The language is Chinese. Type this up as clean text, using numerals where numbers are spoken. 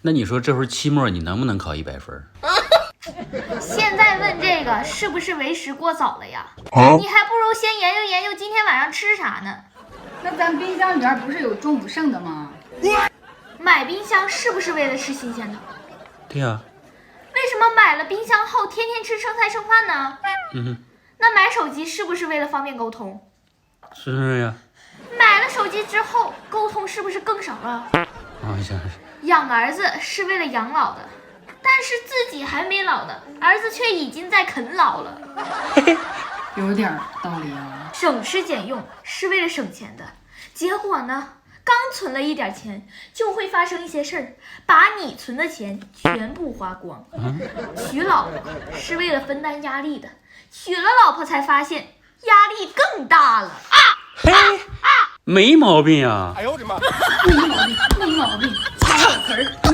那你说这会儿期末你能不能考100分？现在问这个是不是为时过早了呀？你还不如先研究研究今天晚上吃啥呢？那咱冰箱里面不是有中午剩的吗？买冰箱是不是为了吃新鲜的？对呀。为什么买了冰箱后天天吃剩菜剩饭呢？那买手机是不是为了方便沟通？是呀。买了手机之后沟通是不是更少了？养儿子是为了养老的，但是自己还没老呢，儿子却已经在啃老了。有点道理啊。省吃俭用是为了省钱的，结果呢，刚存了一点钱，就会发生一些事儿，把你存的钱全部花光。娶老婆是为了分担压力的，娶了老婆才发现压力更大了。没毛病呀。哎呦我的妈！没毛病，没毛病，抢我词儿。